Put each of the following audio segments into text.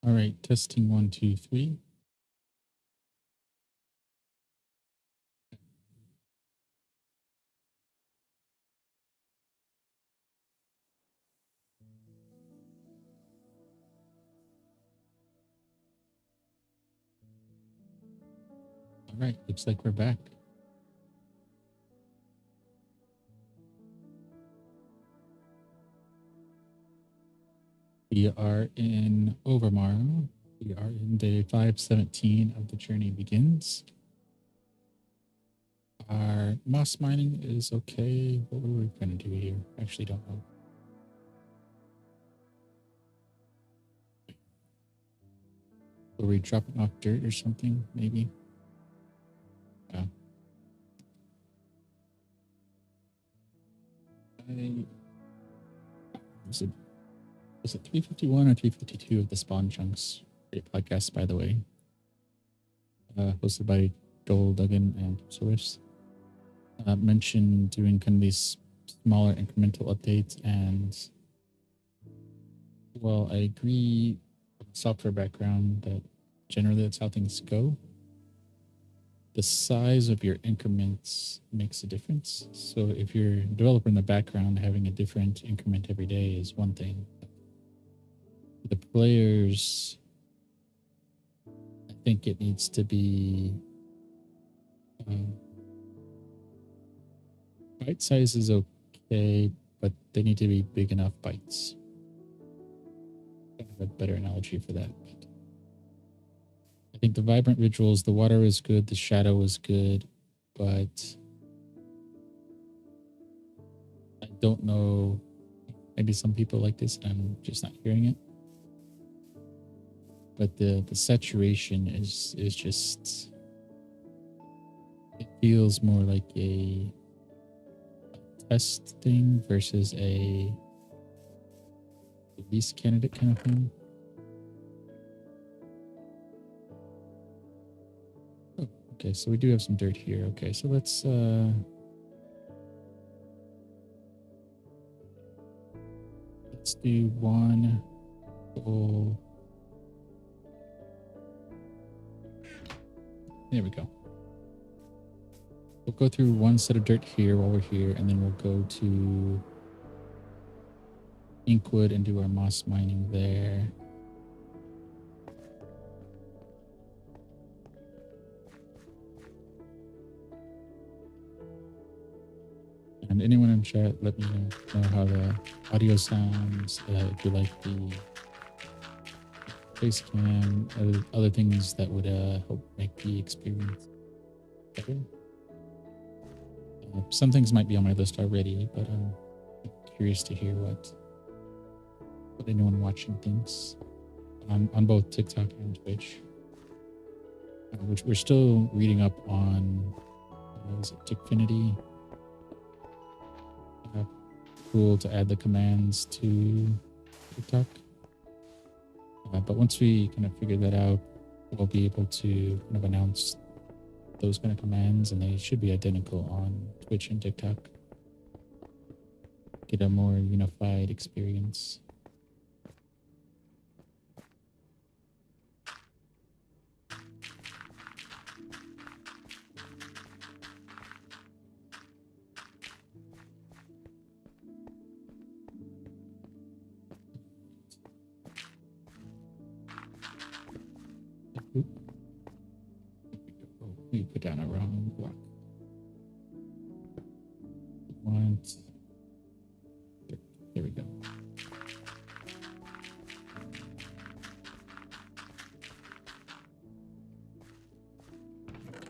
All right, testing 1, 2, 3. All right, looks like we're back. We are in Overmorrow. We are in day 517 of the journey begins. Our moss mining is okay. What were we going to do here? I actually don't know. Were we dropping off dirt or something? Maybe. Yeah. Was it 351 or 352 of the spawn chunks? Great podcast, by the way. Hosted by Joel, Duggan, and Source. Mentioned doing kind of these smaller incremental updates, and well, I agree with the software background that generally that's how things go. The size of your increments makes a difference. So if you're a developer in the background, having a different increment every day is one thing. The players, I think it needs to be bite size is okay, but they need to be big enough bites. I have a better analogy for that. I think the vibrant rituals, the water is good, the shadow is good, but I don't know. Maybe some people like this and I'm just not hearing it. But the saturation is just, it feels more like a test thing versus a release candidate kind of thing. Oh, okay, so we do have some dirt here. Okay, so let's do one full. There we go. We'll go through one set of dirt here while we're here, and then we'll go to Inkwood and do our moss mining there. And anyone in chat, let me know how the audio sounds, if you like the face cam, other things that would help make the experience better. Some things might be on my list already, but I'm curious to hear what anyone watching thinks on both TikTok and Twitch. Which we're still reading up on. Is it Dickfinity? Cool to add the commands to TikTok. But once we kind of figure that out, we'll be able to kind of announce those kind of commands, and they should be identical on Twitch and TikTok. Get a more unified experience. We put down a wrong block. There we go.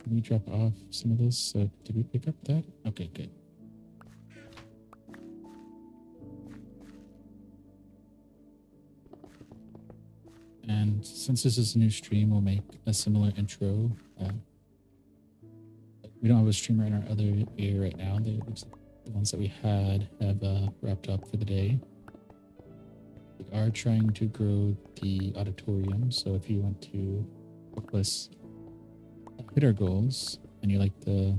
Can we drop off some of this? Did we pick up that? Okay, good. And since this is a new stream, we'll make a similar intro. We don't have a streamer in our other area right now. The ones that we had have wrapped up for the day. We are trying to grow the auditorium, so if you want to help us hit our goals and you like the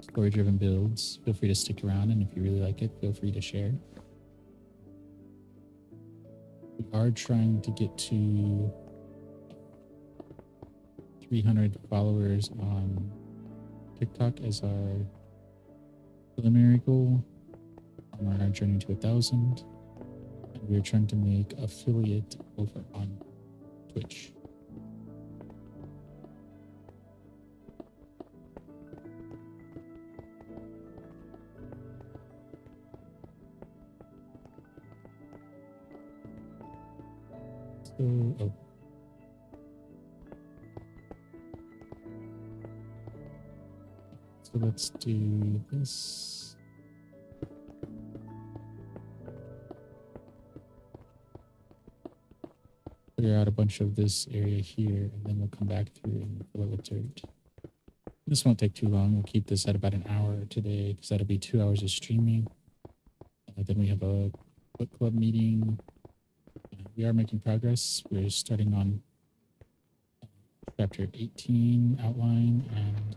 story-driven builds, feel free to stick around, and if you really like it, feel free to share. We are trying to get to 300 followers on TikTok as our preliminary goal on our journey to 1,000. And we're trying to make affiliate over on Twitch. So, so let's do this. Clear out a bunch of this area here, and then we'll come back through and fill it with dirt. This won't take too long. We'll keep this at about an hour today because that'll be 2 hours of streaming. Then we have a book club meeting. We are making progress. We're starting on chapter 18 outline and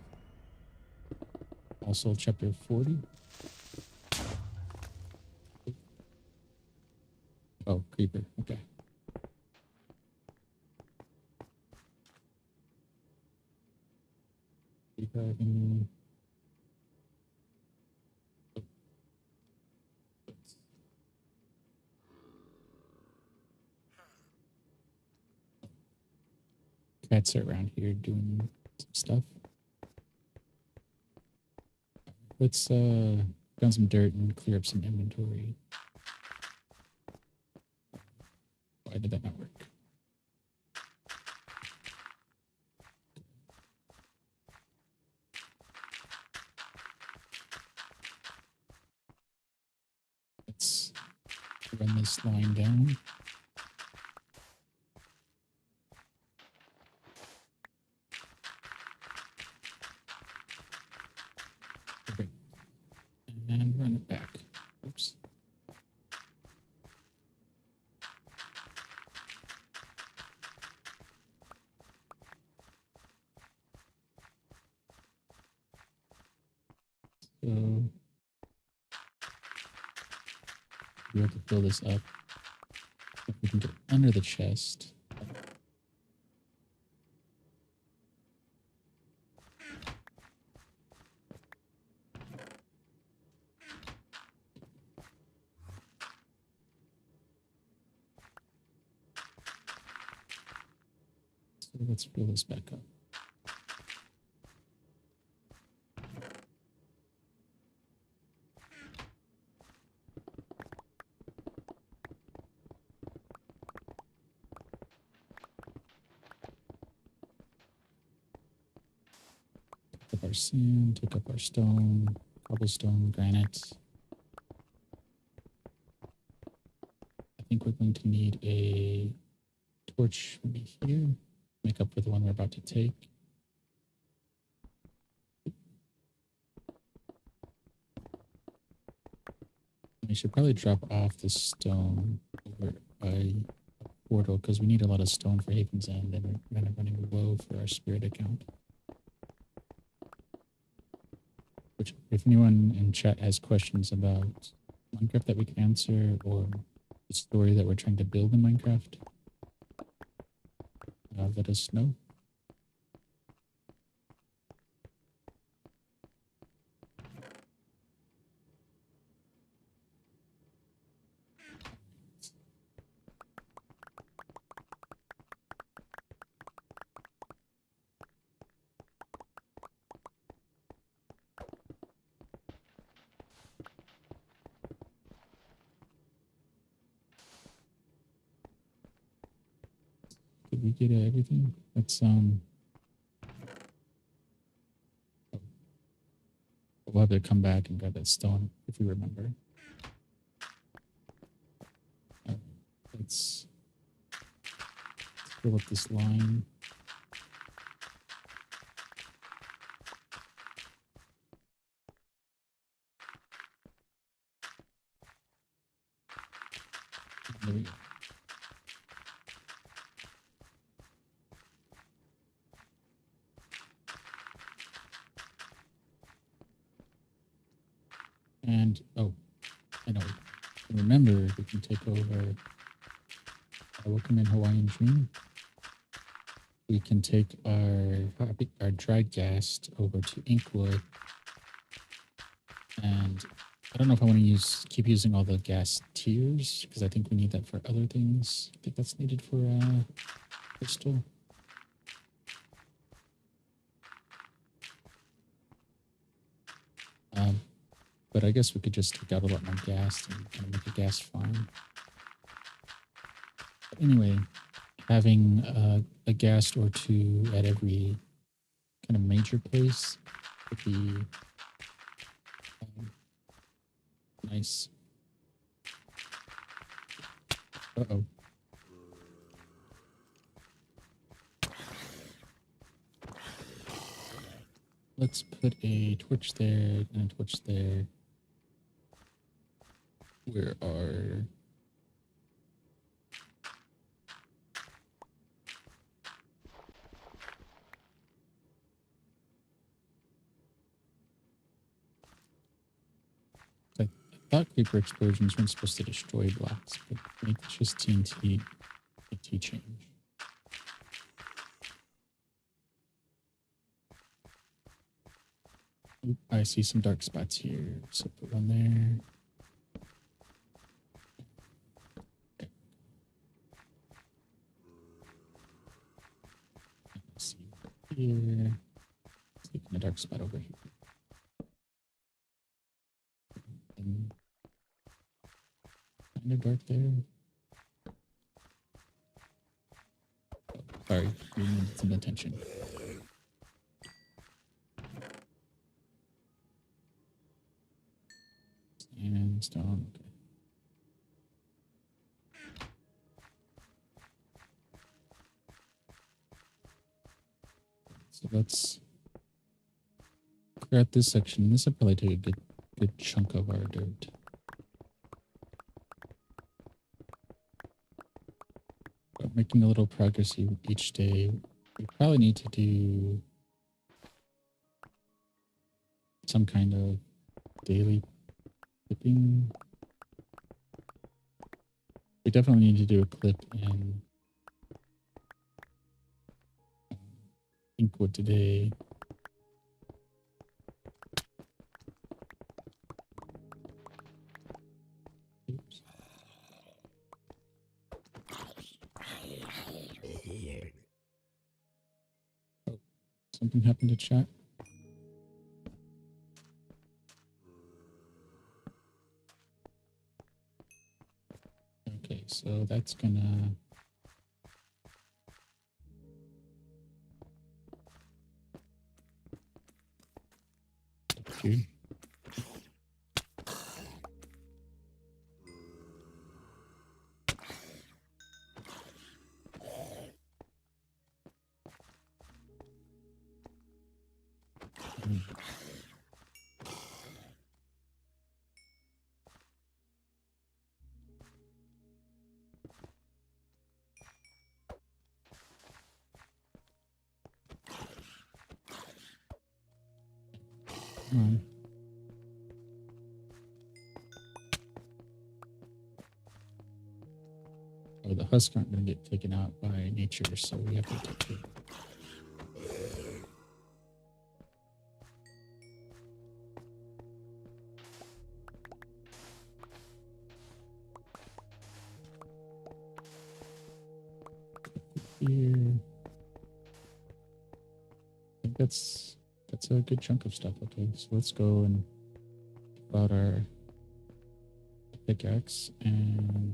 also chapter 40. Oh, creeper. Okay. Reviving. Cats are around here doing some stuff. Let's found some dirt and clear up some inventory. Why did that not work? Let's run this line down. Okay. And run it back. Oops. So we have to fill this up. If we can get under the chest. So let's fill this back up. Take up our sand, take up our stone, cobblestone, granite. I think we're going to need a torch maybe here, make up for the one we're about to take. We should probably drop off the stone over a portal because we need a lot of stone for Haven's End and we're kind of running low for our spirit account. Which, if anyone in chat has questions about Minecraft that we can answer or the story that we're trying to build in Minecraft, let us know. Did we get everything? Let's we'll have to come back and grab that stone if we remember. Let's fill up this line. There we go. And, oh, I know. Remember, we can take over welcome in Hawaiian Dream. We can take our dried gas over to Inkwood, and I don't know if I want to keep using all the gas tiers because I think we need that for other things. I think that's needed for crystal. But I guess we could just take out a lot more gas and kind of make a gas farm. But anyway, having a gas or two at every kind of major place would be nice. Uh-oh. Let's put a torch there and a torch there. Where are... I thought creeper explosions weren't supposed to destroy blocks, but I think it's just TNT change. Oop, I see some dark spots here, so put one there. Okay. Let's see here. Taking a dark spot over here. And kind of dark there. Oh, sorry, we needed some attention. And stone. Okay. So let's clear out this section. This will probably take a good chunk of our dirt. But making a little progress each day. We probably need to do some kind of daily clipping. We definitely need to do a clip in Inkwood today. Oops. Oh, something happened to chat. Okay, so that's gonna... Dude. Come on. Oh, the husks aren't going to get taken out by nature, so we have to take care. Here. I think that's a good chunk of stuff. Okay, so let's go and pull out our pickaxe and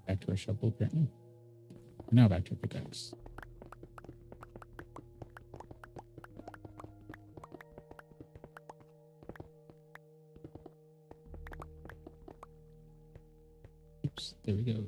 back to our shovel apparently. Now back to our pickaxe. Oops, there we go.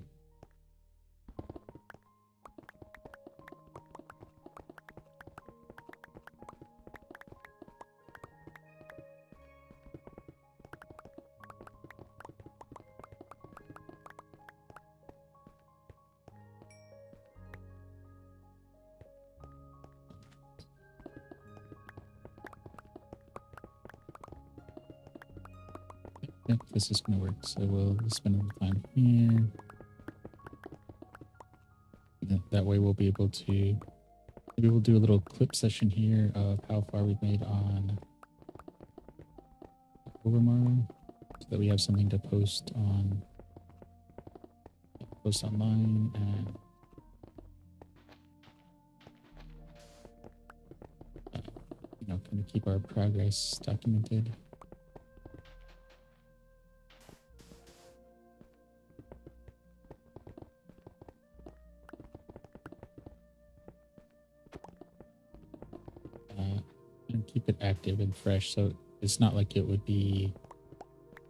Yep, this is going to work. So we'll spend a little time here. That way we'll be able to, maybe we'll do a little clip session here of how far we've made on Overmorrow, so that we have something to post online, and kind of keep our progress documented. And keep it active and fresh, so it's not like it would be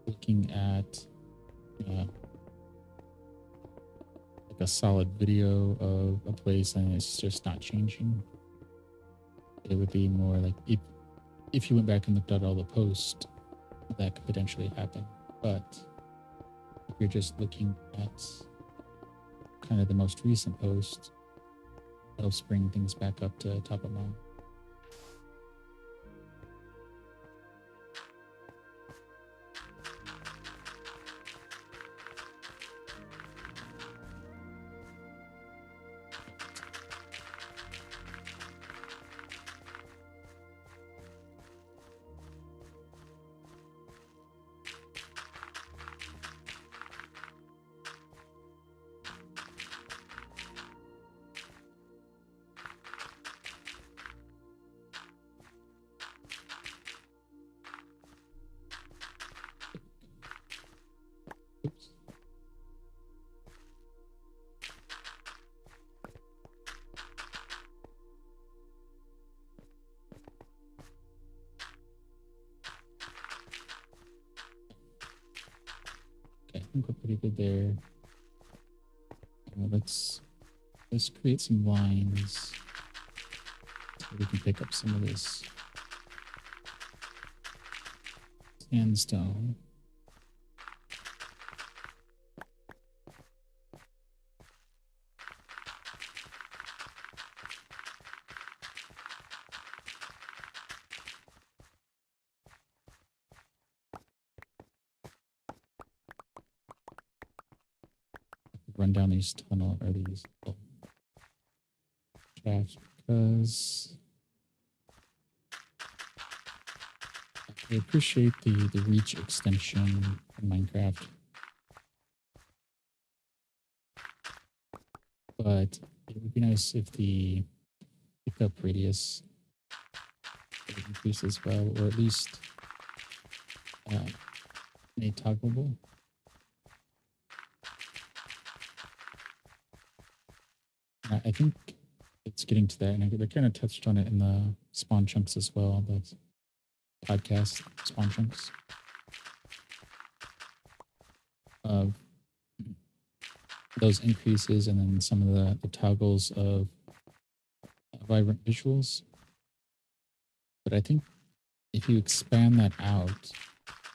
looking at like a solid video of a place and it's just not changing. It would be more like if you went back and looked at all the posts, that could potentially happen. But if you're just looking at kind of the most recent post, it'll bring things back up to top of mind. Oops. Okay, I think we're pretty good there. Let's create some lines so we can pick up some of this sandstone. Run down these these shafts, because I appreciate the reach extension in Minecraft, but it would be nice if the pickup radius would increase as well, or at least made toggleable. I think it's getting to that, and they kind of touched on it in the spawn chunks as well, the podcast spawn chunks of those increases, and then some of the toggles of vibrant visuals. But I think if you expand that out,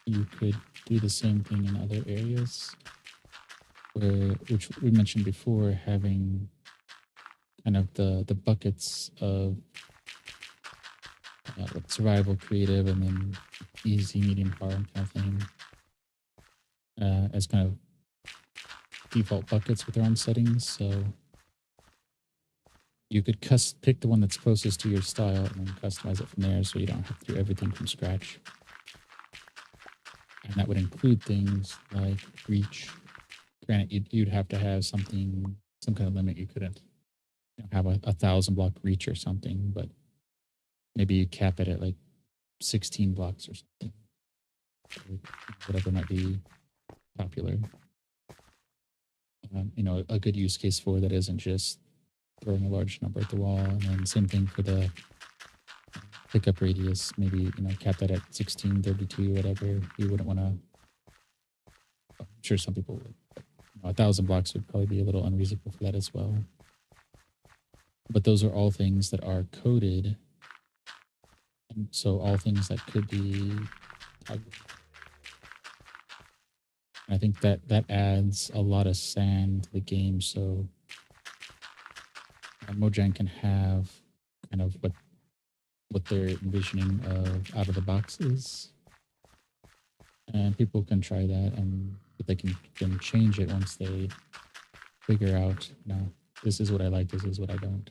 you could do the same thing in other areas, which we mentioned before, having kind of the buckets of like survival, creative, and then easy, medium, hard kind of thing, as kind of default buckets with their own settings. So you could pick the one that's closest to your style and then customize it from there, so you don't have to do everything from scratch. And that would include things like reach. Granted, you'd have to have some kind of limit. You couldn't have a 1,000 block reach or something, but maybe you cap it at like 16 blocks or something, whatever might be popular. A good use case for that isn't just throwing a large number at the wall. And then same thing for the pickup radius, maybe cap that at 16, 32, whatever. You wouldn't want to. I'm sure some people would. 1,000 blocks would probably be a little unreasonable for that as well. But those are all things that are coded, and so all things that could be toggled. I think that adds a lot of sand to the game, so Mojang can have kind of what they're envisioning of out of the boxes, And people can try that, and they can change it once they figure out, this is what I like, this is what I don't.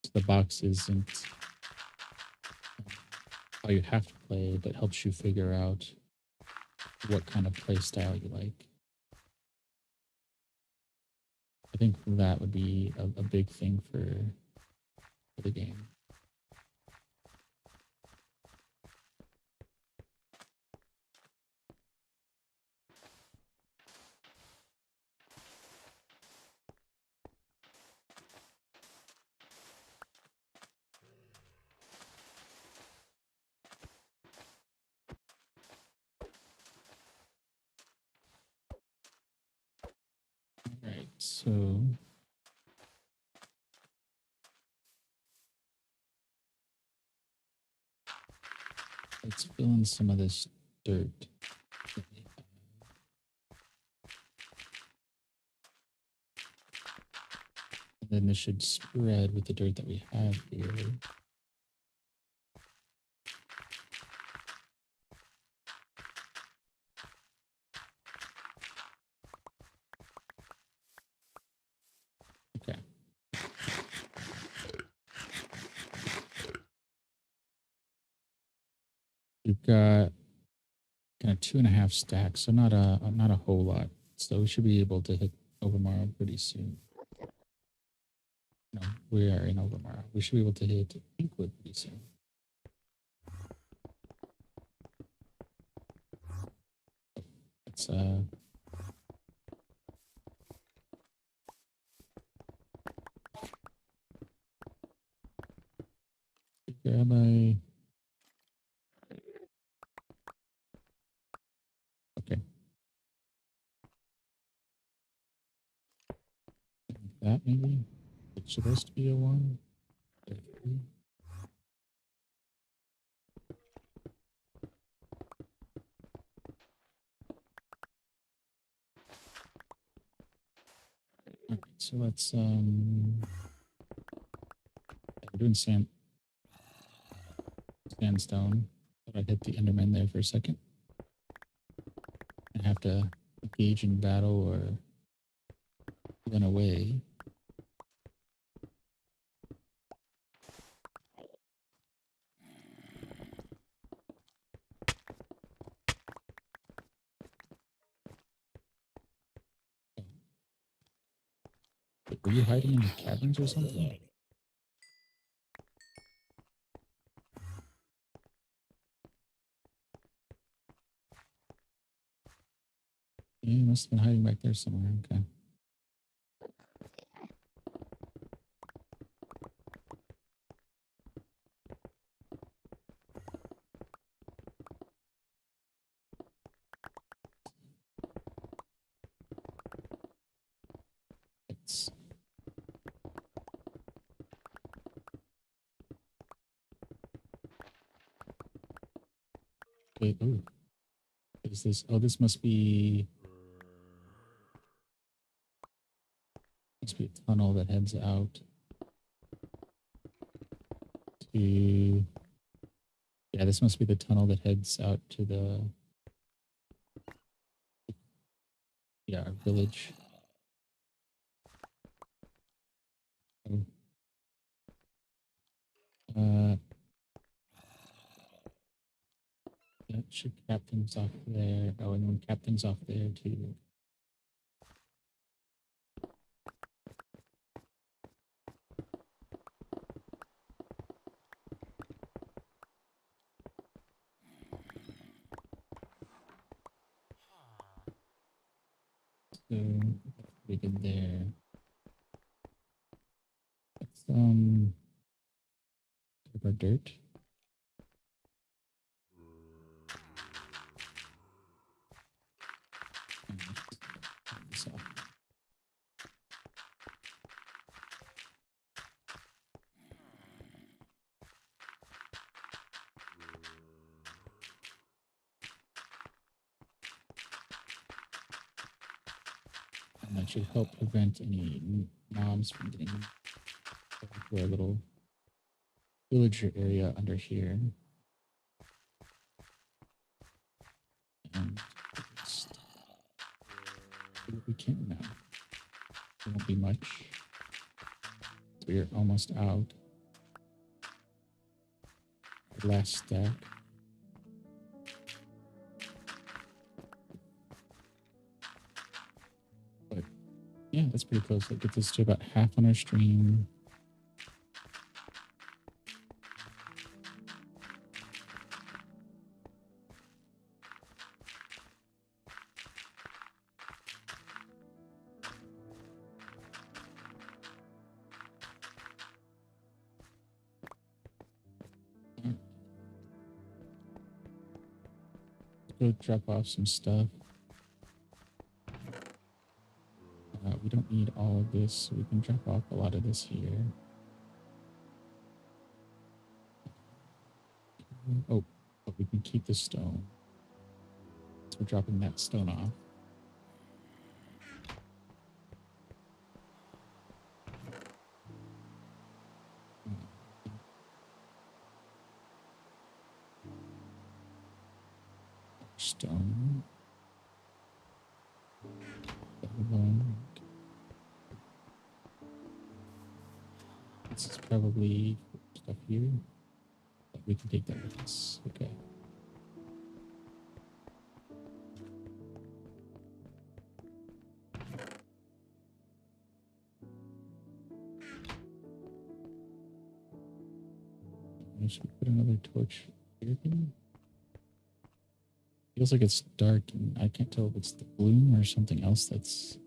So the box isn't how you have to play, but helps you figure out what kind of play style you like. I think that would be a big thing for the game. All right, so let's fill in some of this dirt. And then this should spread with the dirt that we have here. Okay. We've got kind of 2.5 stacks, so not a whole lot. So we should be able to hit Overmorrow pretty soon. No, we are in Overmorrow. We should be able to hit Inkwood pretty soon. Let's grab my. Okay. That maybe? It's supposed to be a 1. Alright, so let's we're doing sandstone. Thought I'd hit the Enderman there for a second. I have to engage in battle or run away. Wait, were you hiding in the caverns or something? Yeah, you must have been hiding back there somewhere. Okay. It's okay. Ooh. What is this? Oh, this must be a tunnel that heads out to. Yeah, this must be the tunnel that heads out to the our village. Oh. Uh, that should cap things off there. Oh, and then cap things off there too. So that's pretty good there. Let's grab our dirt. And cut this off. And that should help prevent any mobs from getting into our little villager area under here. and we can now. It won't be much. We're almost out. Last stack. But yeah, that's pretty close. That gets us to about half on our stream. Go drop off some stuff. We don't need all of this, so we can drop off a lot of this here. Oh, but we can keep the stone. So we're dropping that stone off. Stone. This is probably stuff here. But we can take that with us. Okay. Should we put another torch here? Feels like it's dark and I can't tell if it's the bloom or something else that's...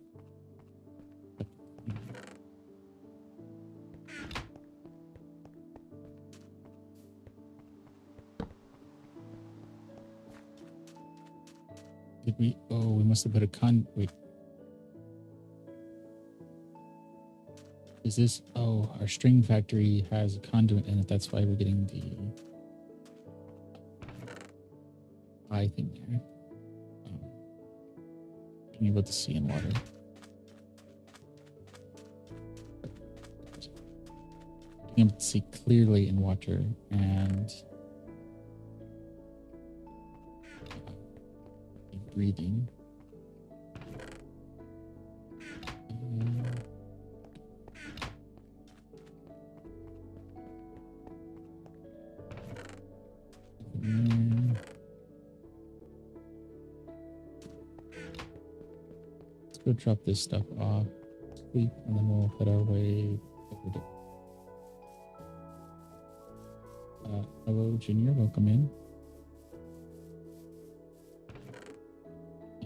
Did we? Oh, we must have put a wait. Is this? Oh, our string factory has a conduit in it. That's why we're getting the eye thing there. Being able to see in water. Being able to see clearly in water and breathing. Let's go drop this stuff off, sleep, and then we'll head our way over to... hello, Junior. Welcome in.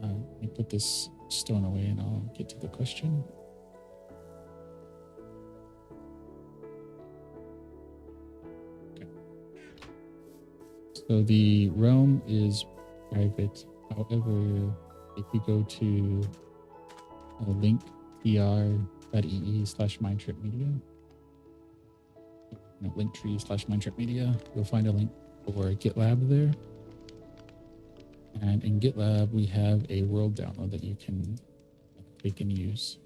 Let me put this stone away and I'll get to the question. Okay. So the realm is private. However, if you go to linktr.ee/mindtripmedia, linktree/mindtripmedia, you'll find a link for GitLab there. And in GitLab, we have a world download that you can take and use.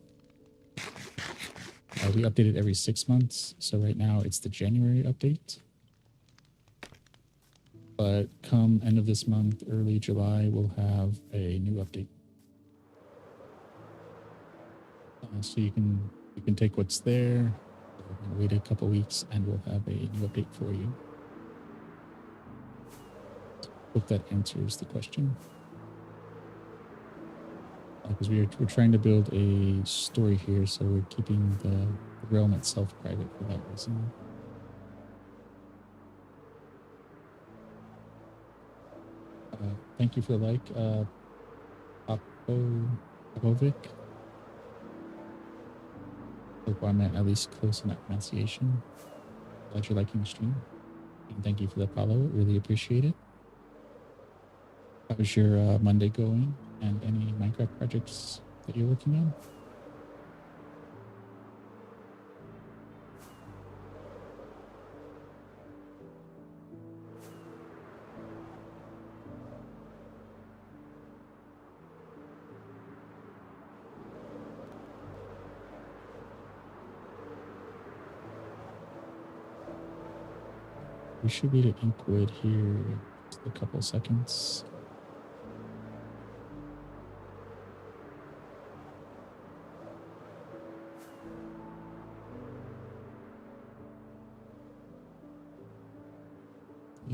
We update it every 6 months. So right now it's the January update. But come end of this month, early July, we'll have a new update. So you can take what's there, wait a couple weeks, and we'll have a new update for you. Hope that answers the question. Because we're trying to build a story here, so we're keeping the realm itself private for that reason. Thank you for the like, Popovic. Hope I'm at least close in that pronunciation. Glad you're liking the stream. And thank you for the follow. Really appreciate it. How was your Monday going? And any Minecraft projects that you're working on? We should be to Inkwood here in just a couple seconds.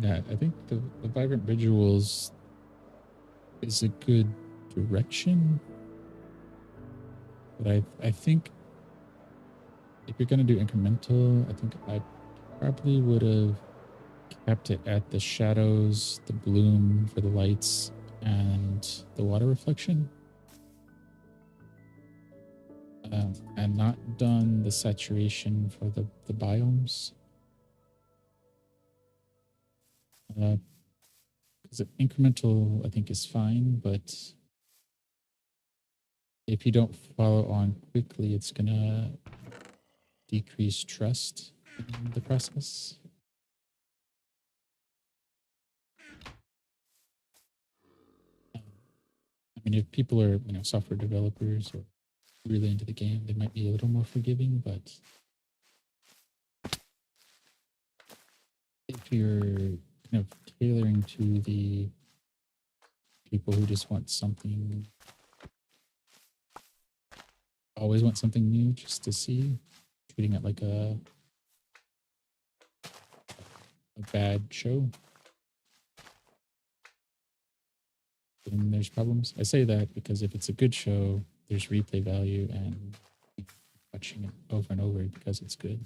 that. I think the vibrant visuals is a good direction, but I think if you're gonna do incremental, I think I probably would have kept it at the shadows, the bloom for the lights, and the water reflection, and not done the saturation for the biomes. Because incremental, I think, is fine, but if you don't follow on quickly, it's gonna decrease trust in the process. I mean, if people are, software developers or really into the game, they might be a little more forgiving, but if you're kind of tailoring to the people who just want something, always want something new just to see, treating it like a bad show, then there's problems. I say that because if it's a good show, there's replay value and watching it over and over because it's good.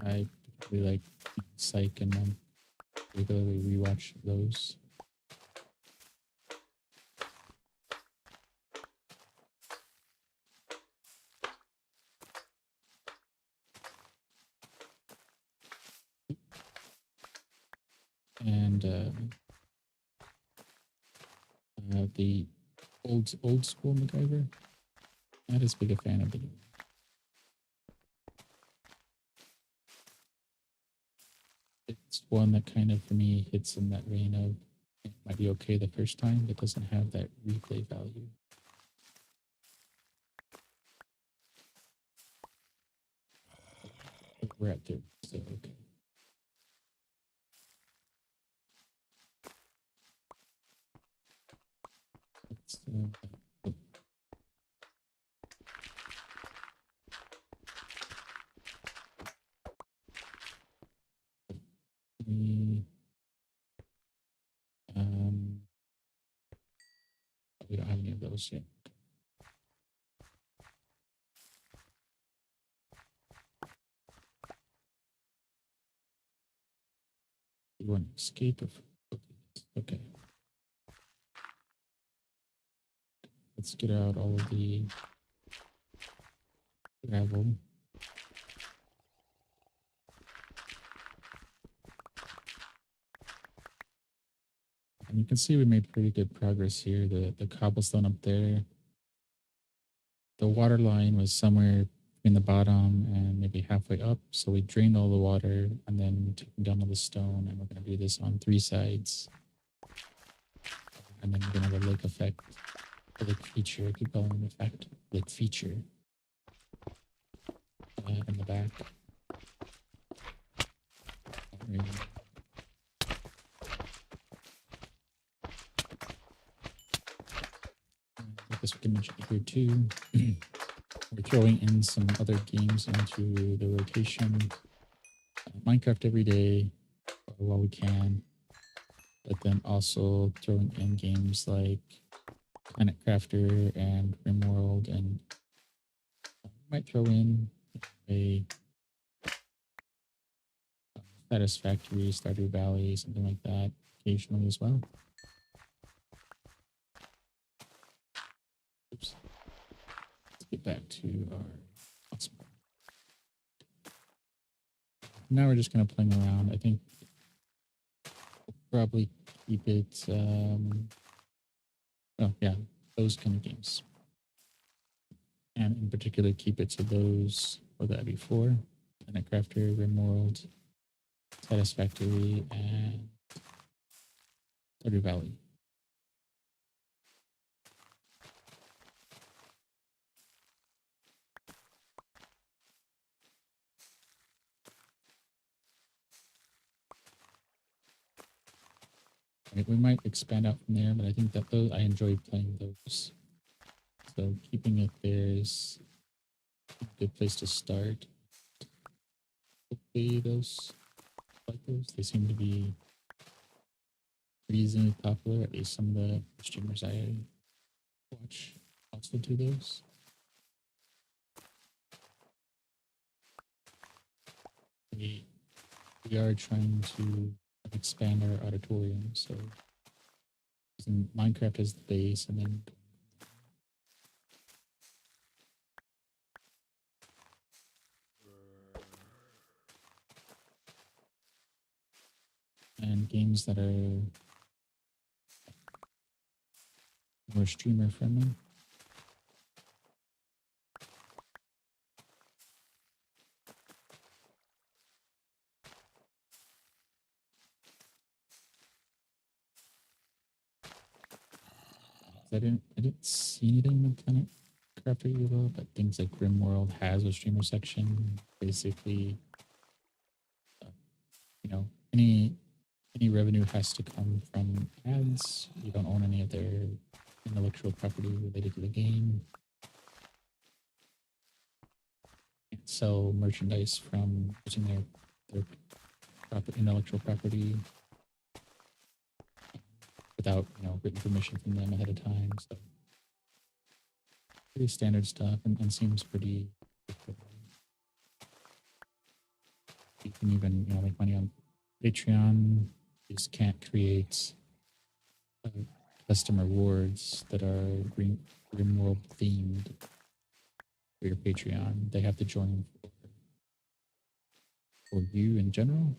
I particularly like Psych and then regularly rewatch those. And the old school MacGyver. Not as big a fan of the new. It's one that kind of for me hits in that vein of it might be okay the first time, but doesn't have that replay value. We're at there, so okay. Let's, we don't have any of those yet. You want to escape of okay. Let's get out all of the gravel. And you can see we made pretty good progress here. The cobblestone up there. The water line was somewhere in the bottom and maybe halfway up. So we drained all the water and then taken down all the stone. And we're going to do this on 3 sides. And then we're going to have a lake effect. A lake feature. I keep calling it effect. Lake feature. In the back. I guess we can mention it here too. We're throwing in some other games into the rotation. Minecraft every day while we can, but then also throwing in games like Planet Crafter and RimWorld, and might throw in a Satisfactory, Stardew Valley, something like that occasionally as well. Oops. Let's get back to our hotspot. Now we're just kind of playing around. I think we'll probably keep it. Oh yeah, those kind of games, and in particular keep it to those. What that before? Planet Crafter, RimWorld, Satisfactory, and Stardew Valley. We might expand out from there, but I think that those I enjoy playing those. So keeping it there is a good place to start. Hopefully those like those. They seem to be reasonably popular. At least some of the streamers I watch also do those. We we are trying to expand our auditorium, so using Minecraft as the base, and then games that are more streamer friendly. I didn't see anything in Planet Crafter Evo, but things like World has a streamer section. Basically, uh, you know, any revenue has to come from ads. You don't own any of their intellectual property related to the game. Can't sell merchandise from using their intellectual property without written permission from them ahead of time. So pretty standard stuff, and seems pretty. You can even make money on Patreon. You just can't create custom rewards that are Grimworld themed for your Patreon. They have to join for you in general.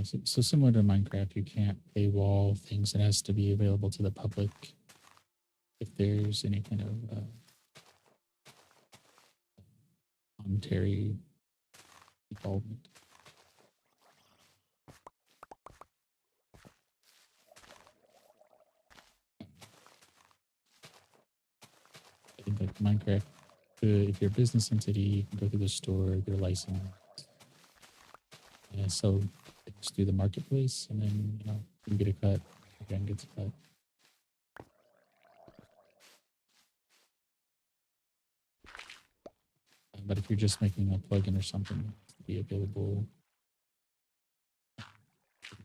So similar to Minecraft, you can't paywall things. It has to be available to the public if there's any kind of monetary involvement. I think like Minecraft, if you're a business entity, you can go through the store, get a license. So things through the marketplace, and then you get a cut, again gets a cut. But if you're just making a plugin or something to be available,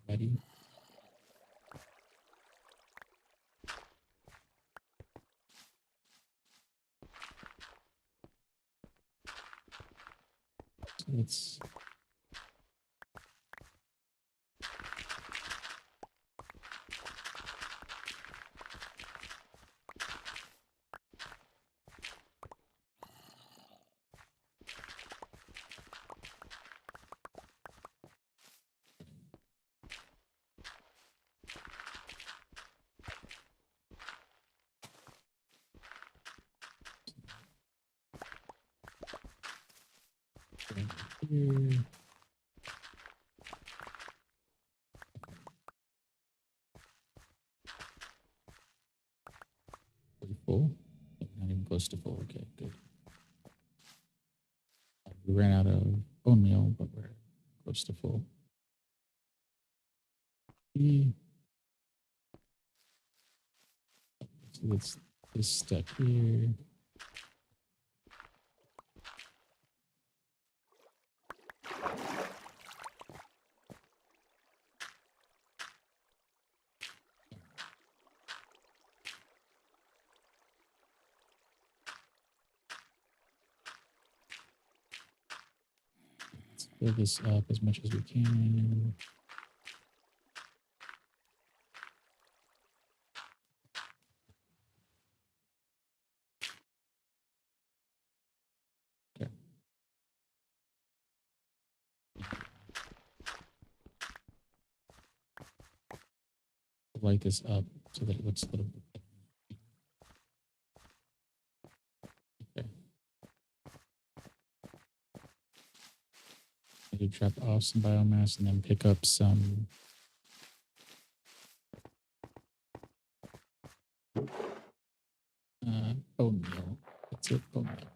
everybody. So it's here. Pretty full. Not even close to full. Okay, good. We ran out of bone meal, but we're close to full. So it's this step here. Let's fill this up as much as we can. Okay. Light this up so that it looks a little bit. Okay. I need to drop off some biomass and then pick up some bone meal. That's it, bone meal.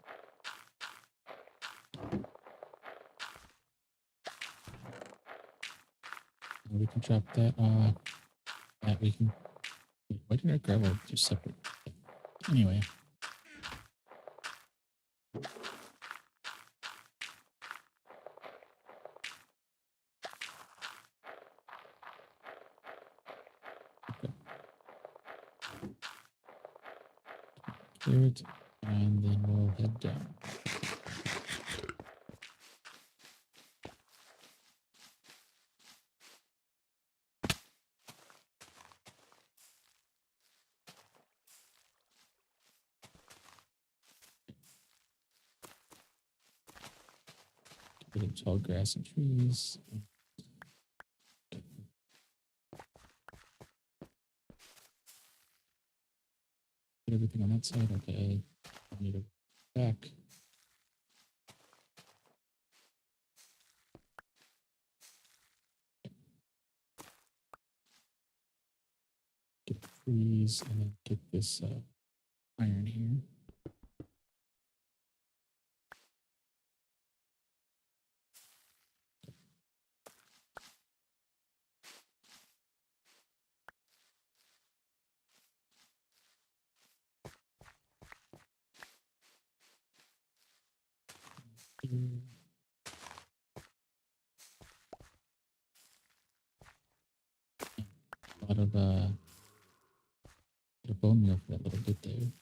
can drop that. That we can. Wait, why did our gravel just separate? Anyway. Okay. Clear it, and then we'll head down. Get rid of tall grass and trees. Put everything on that side. Okay. I need to back. Get the trees and then get this iron here. Here. A lot of bone meal for that little bit there.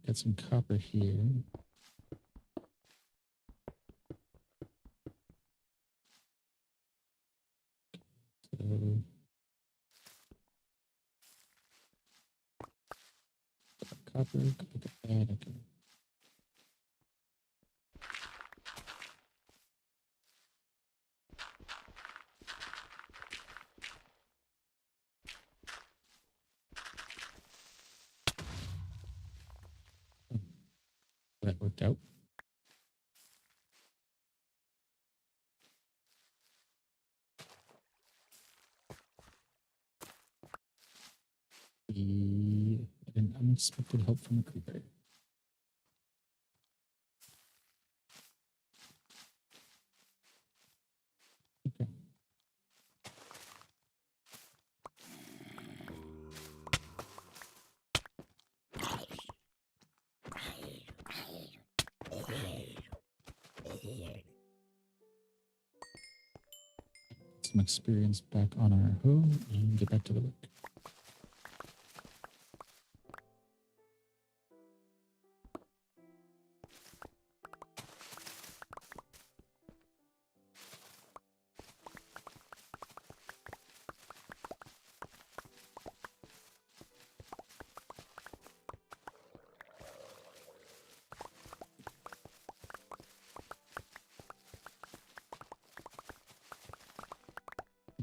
Got some copper here. So copper, look at that. Okay. Oh, that worked out. We had an unexpected help from a creeper. Okay. Some experience back on our hoe and get back to the work.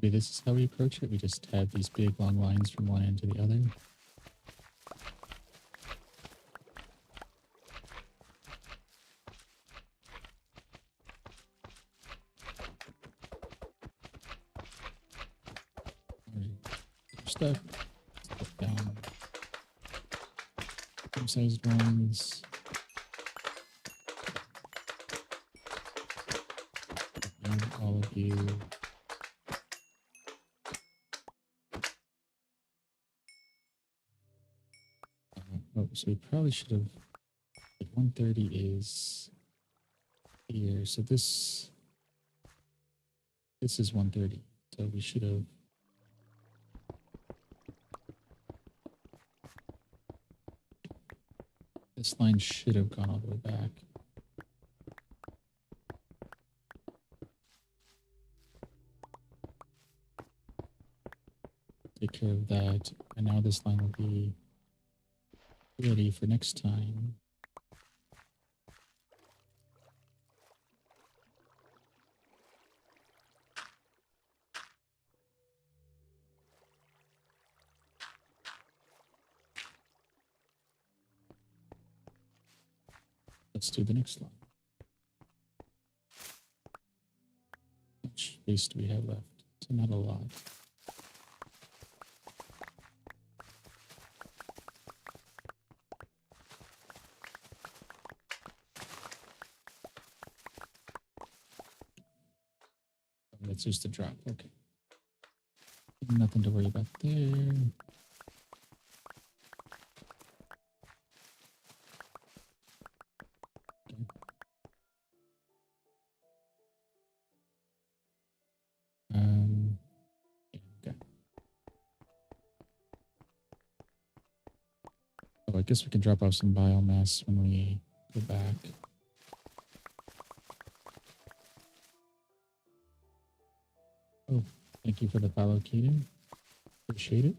Maybe this is how we approach it. We just have these big long lines from one end to the other. Stuff. Put down some sized ones. And all of you. Oh, so we probably should have. 130 is here. So this is 130. So we should have. This line should have gone all the way back. Take care of that. And now this line will be ready for next time. Let's do the next line. space do we have left? So not a lot. That's just a drop. Okay. Nothing to worry about there. Okay. Oh, I guess we can drop off some biomass when we go back. Oh, thank you for the follow, Keaton. Appreciate it.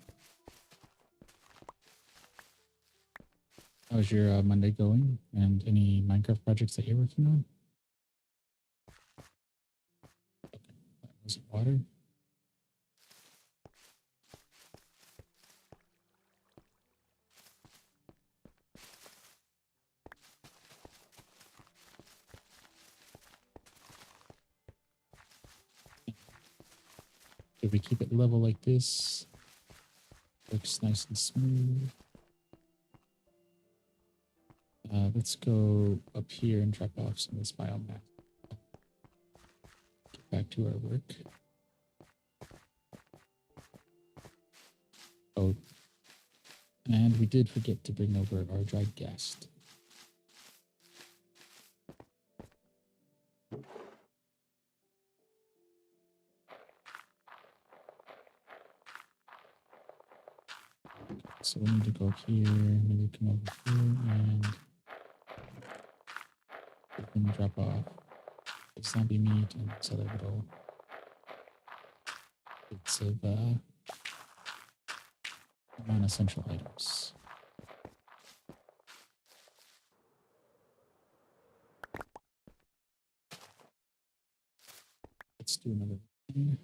How's your Monday going? And any Minecraft projects that you're working on? Okay. Was it water? If we keep it level like this, looks nice and smooth. Let's go up here and drop off some of this biomass. Get back to our work. Oh, and we did forget to bring over our dried gas. So we need to go up here, maybe come over here, and we can drop off the zombie meat and this other little bits of non-essential items. Let's do another thing.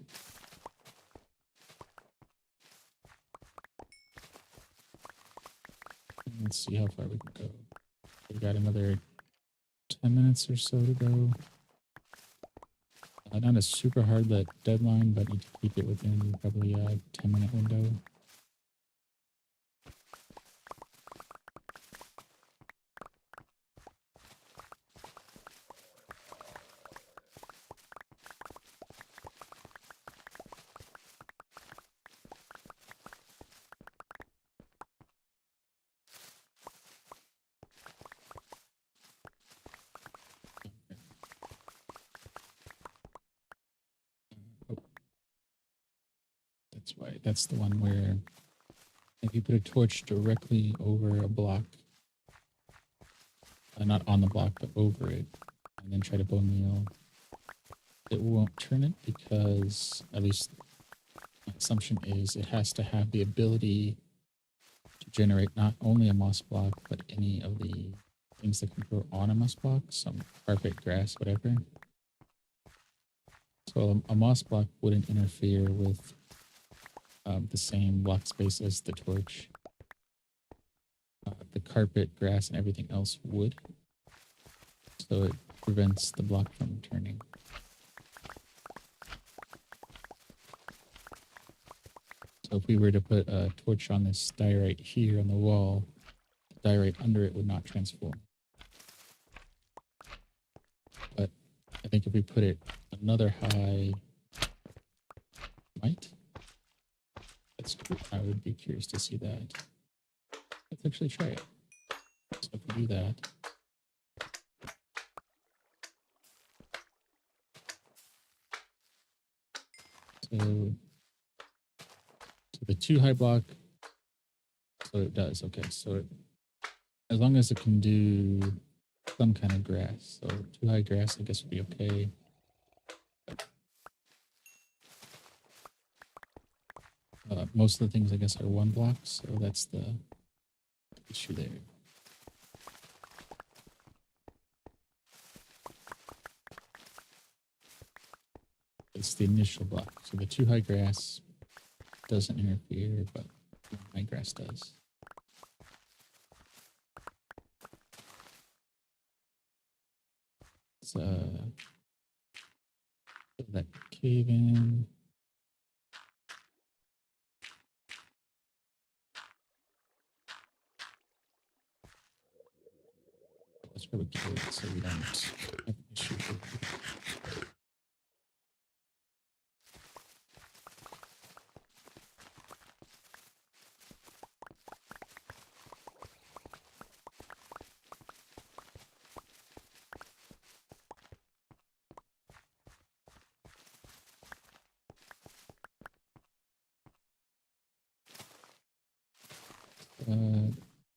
Let's see how far we can go. We've got another 10 minutes or so to go. Not a super hard deadline, but need to keep it within probably a 10-minute window. That's why. That's the one where if you put a torch directly over a block, not on the block, but over it, and then try to bone meal, it won't turn it because, at least my assumption is, it has to have the ability to generate not only a moss block, but any of the things that can grow on a moss block, some carpet, grass, whatever. So a moss block wouldn't interfere with the same block space as the torch. The carpet, grass, and everything else would. So it prevents the block from turning. So if we were to put a torch on this diorite here on the wall, the diorite under it would not transform. But I think if we put it another high, might. That's cool. I would be curious to see that. Let's actually try it. So if we do that, so the 2 high block, so it does. Okay, so as long as it can do some kind of grass, so 2 high grass, I guess would be okay. Most of the things, I guess, are 1 block, so that's the issue there. It's the initial block. So the 2 high grass doesn't interfere, but 1 high grass does. So that cave in. Let's probably kill it so we don't have an issue.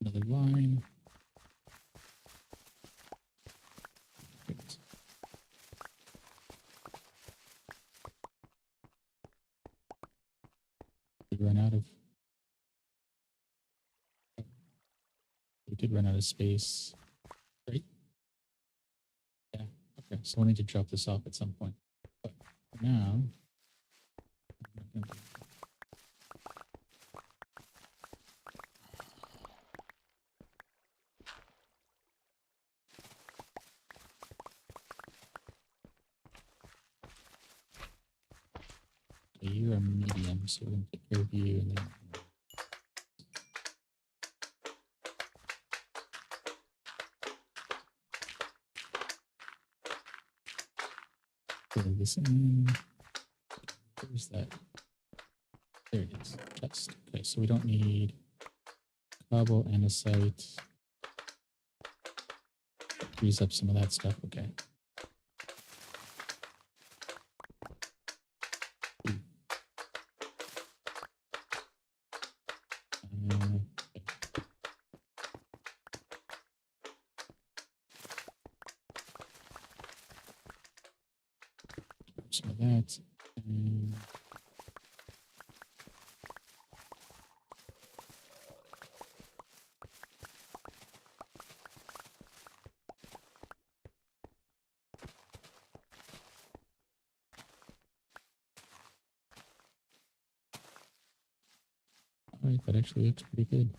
Another line. Perfect. We run out of. We did run out of space, right? Yeah. Okay. So we'll need to drop this off at some point. But for now, you're a medium, so we're gonna take care of you, and then fill this in. Where's that? There it is. Chest. Okay, so we don't need cobble, andesite. Freeze up some of that stuff. Okay. Some of that. All right, that actually looks pretty good.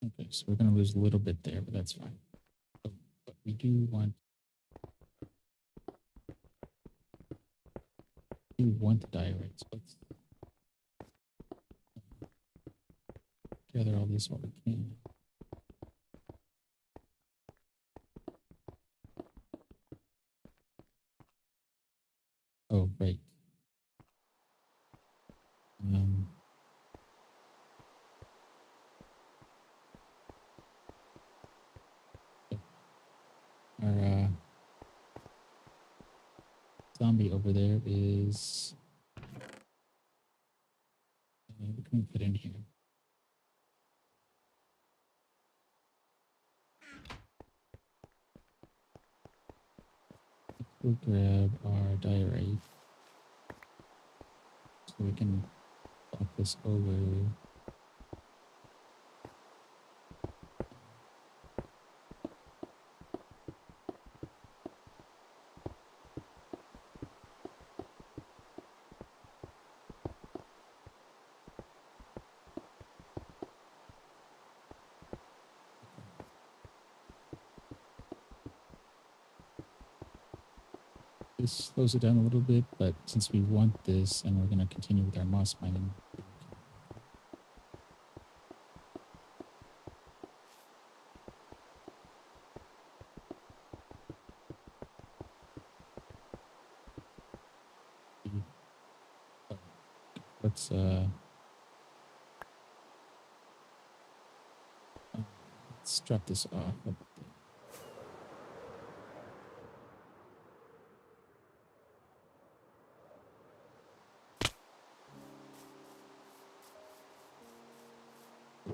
Okay, so we're going to lose a little bit there, but that's fine. But we do want the diorites. Let's gather all this while we can. Oh, right. Our zombie over there is. What can we put in here? We'll grab our diorite so we can walk this over. This slows it down a little bit, but since we want this and we're going to continue with our moss mining, let's drop this off.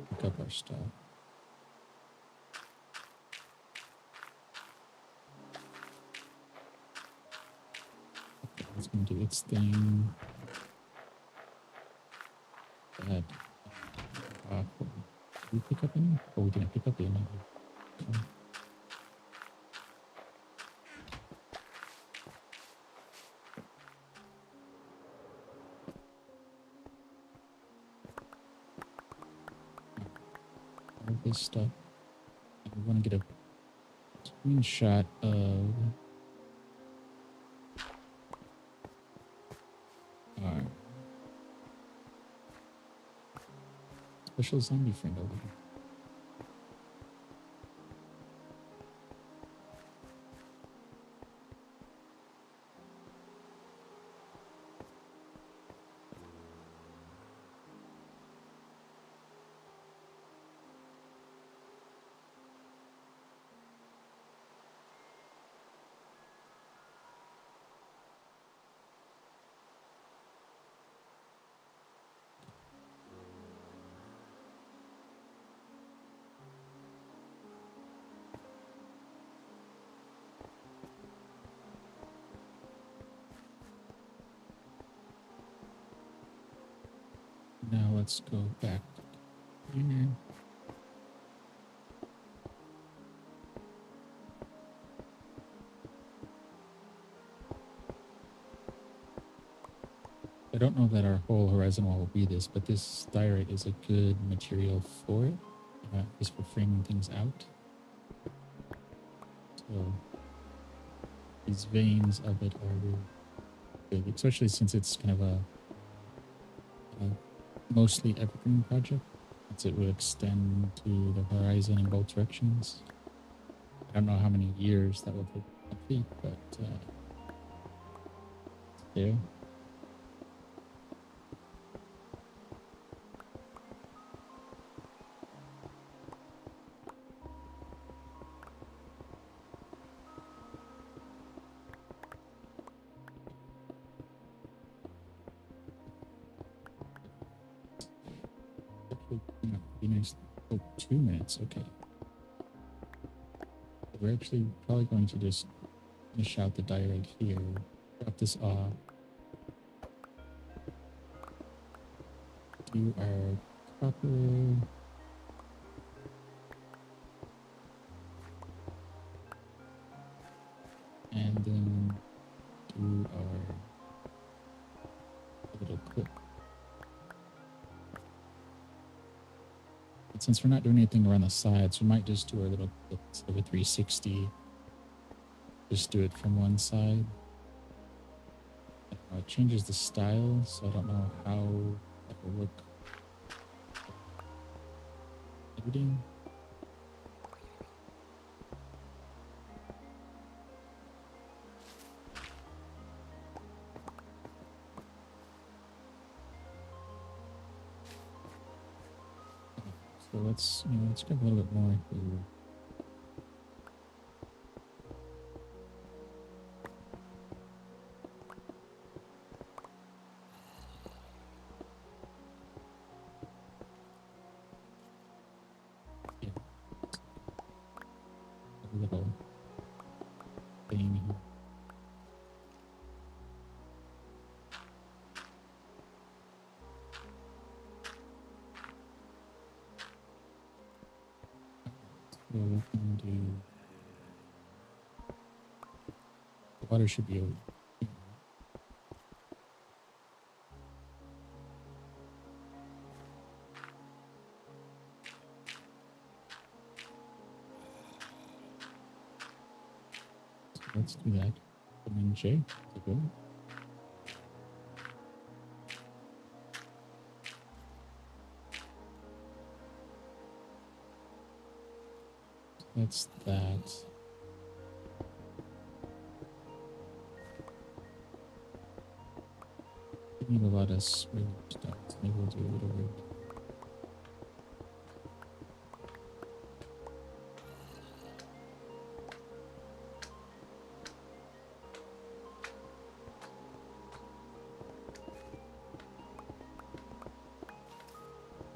Pick up our stuff. Okay, it's going to do its thing. Did we pick up any? Oh, we didn't pick up any. Okay. All this stuff. We want to get a screenshot of our special zombie friend over here. Now let's go back here. I don't know that our whole horizon wall will be this, but this diorite is a good material for it, just for framing things out. So these veins of it are really good, especially since it's kind of a mostly evergreen project, since it will extend to the horizon in both directions. I don't know how many years that will take to complete, but there. Be nice. Oh, 2 minutes. Okay. We're actually probably going to just finish out the diorite here, drop this off, do our copper, and then do our little clip. But since we're not doing anything around the sides, we might just do our little clip instead of a 360. Just do it from one side. It changes the style, so I don't know how that will look editing. So let's grab a little bit more here. Yeah, a little thing here. So we can do the water should be over. So let's do that. And then J, is it good? That's that. We need a lot of smooth stuff. So maybe we'll do a little bit.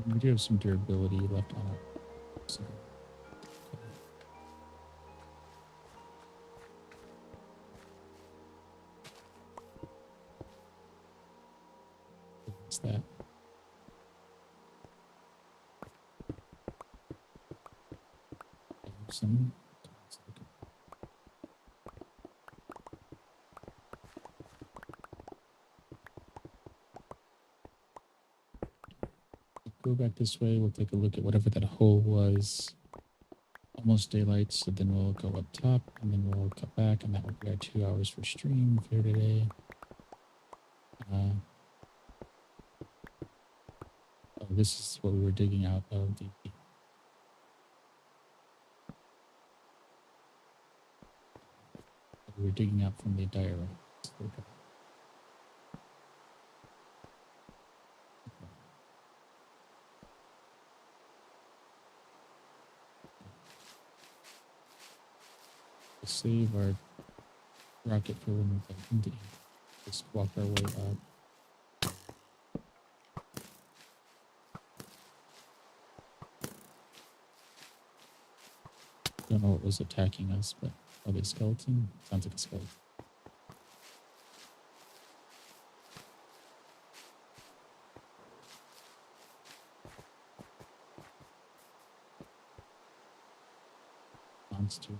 We do have some durability left on it. So that's that. Some go back this way. We'll take a look at whatever that hole was almost daylight, so then we'll go up top and then we'll cut back, and that will be our 2 hours for stream for today. Uh, oh, this is what we were digging out of the. We were digging out from the diorite. We'll save our rocket for when we get into just walk our way up. Don't know what was attacking us, but probably a skeleton. Sounds like a skeleton. Monster.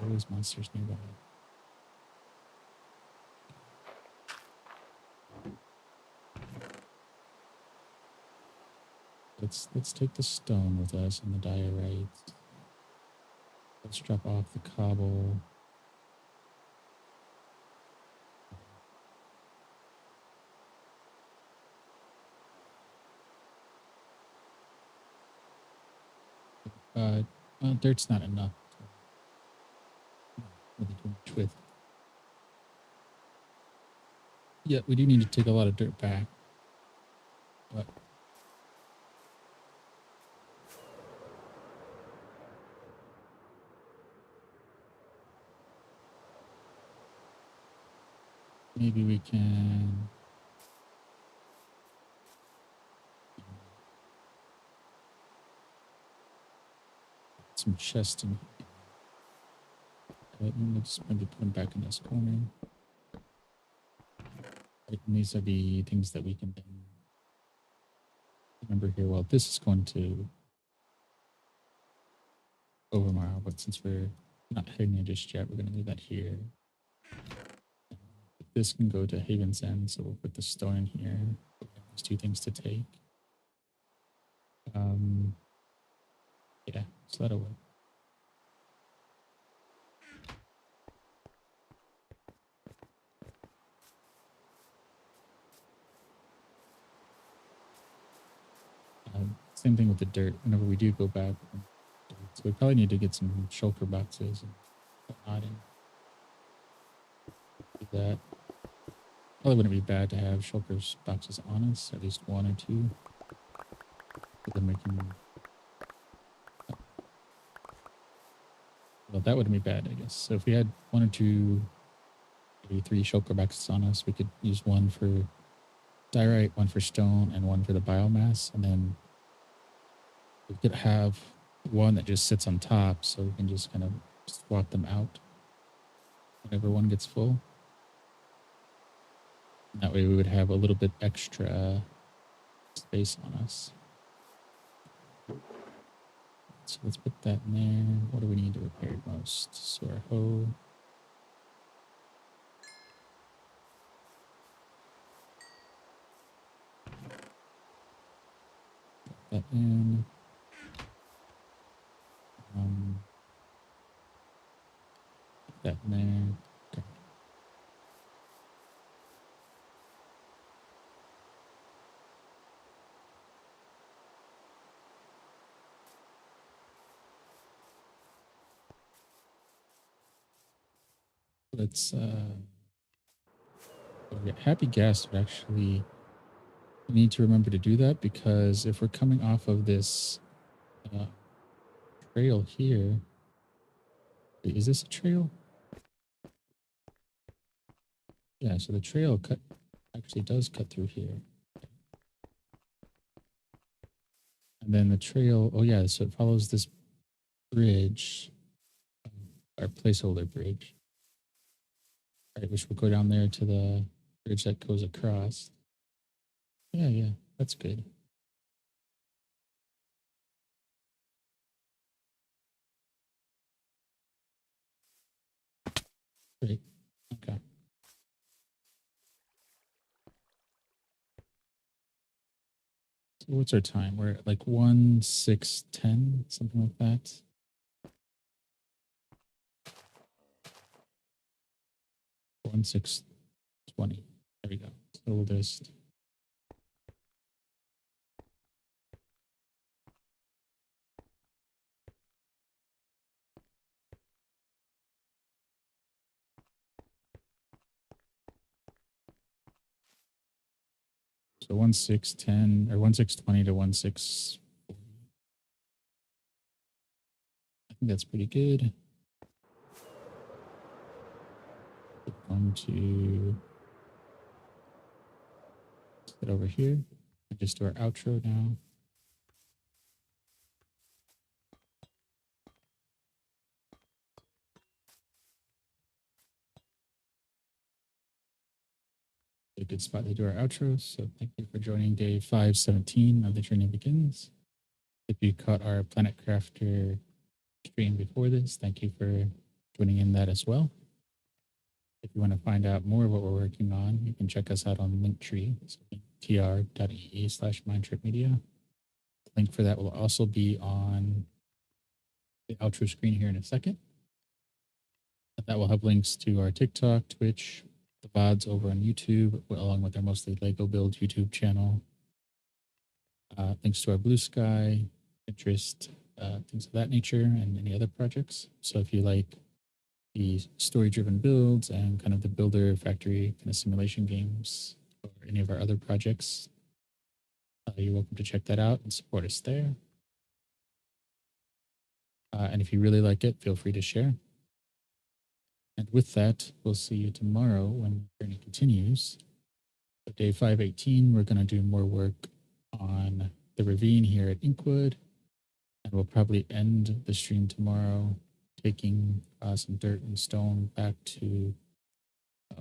Always monsters nearby. Let's take the stone with us and the diorite. Let's drop off the cobble. Dirt's not enough. Really too much with. Yeah, we do need to take a lot of dirt back. But maybe we can put some chests in here. Right, let's maybe put them back in this corner. Right, and these are the things that we can then remember here. Well, this is going to Overmorrow, but since we're not heading there just yet, we're going to leave that here. This can go to Haven's End, so we'll put the stone in here. We have these two things to take. Yeah, so that'll work. Same thing with the dirt. Whenever we do go back, so we probably need to get some shulker boxes and whatnot and do that. Probably wouldn't be bad to have shulker boxes on us, at least one or two. But then we can. Well, that wouldn't be bad, I guess. So if we had one or two, maybe three shulker boxes on us, we could use one for diorite, one for stone, and one for the biomass, and then we could have one that just sits on top, so we can just kind of swap them out whenever one gets full. And that way we would have a little bit extra space on us. So let's put that in there. What do we need to repair most? So our hoe. Put that in. Put that in there. Okay. Let's yeah, happy gas would actually we need to remember to do that, because if we're coming off of this trail here, wait, is this a trail? Yeah, so the trail actually does cut through here. And then the trail, oh yeah, so it follows this bridge, our placeholder bridge, right, which will go down there to the bridge that goes across. Yeah, that's good. Great. Okay. So what's our time? We're at like 1:06:10, something like that. 1620. There we go. So we'll just so 1610 or 1620 to 1640. I think that's pretty good. We're going to get over here and just do our outro now. A good spot to do our outro. So thank you for joining day 517 of the Journey Begins. If you caught our Planet Crafter stream before this, thank you for joining in that as well. If you want to find out more of what we're working on, you can check us out on Linktree, so tr.ee/mindtripmedia. The link for that will also be on the outro screen here in a second. That will have links to our TikTok, Twitch, the VODs over on YouTube, along with our mostly Lego Build YouTube channel. Links to our Blue Sky, Pinterest, things of that nature, and any other projects. So if you like the story-driven builds and kind of the builder factory kind of simulation games or any of our other projects, you're welcome to check that out and support us there. And if you really like it, feel free to share. And with that, we'll see you tomorrow when the journey continues. So day 518, we're going to do more work on the ravine here at Inkwood. And we'll probably end the stream tomorrow, taking some dirt and stone back to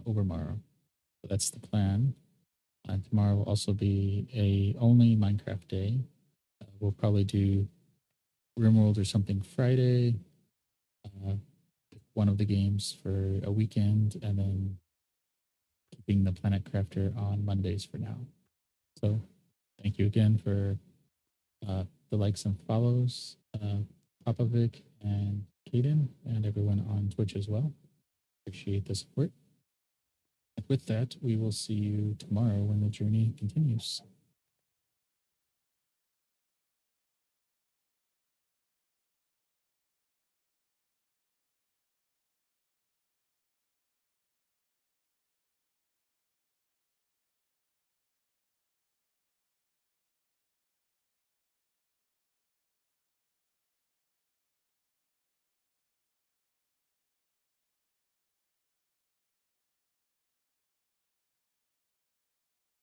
Overmorrow. So that's the plan. And tomorrow will also be a only Minecraft day. We'll probably do RimWorld or something Friday, one of the games for a weekend, and then keeping the Planet Crafter on Mondays for now. So thank you again for the likes and follows, Popovic and Kaden, and everyone on Twitch as well. Appreciate the support. And with that, we will see you tomorrow when the journey continues.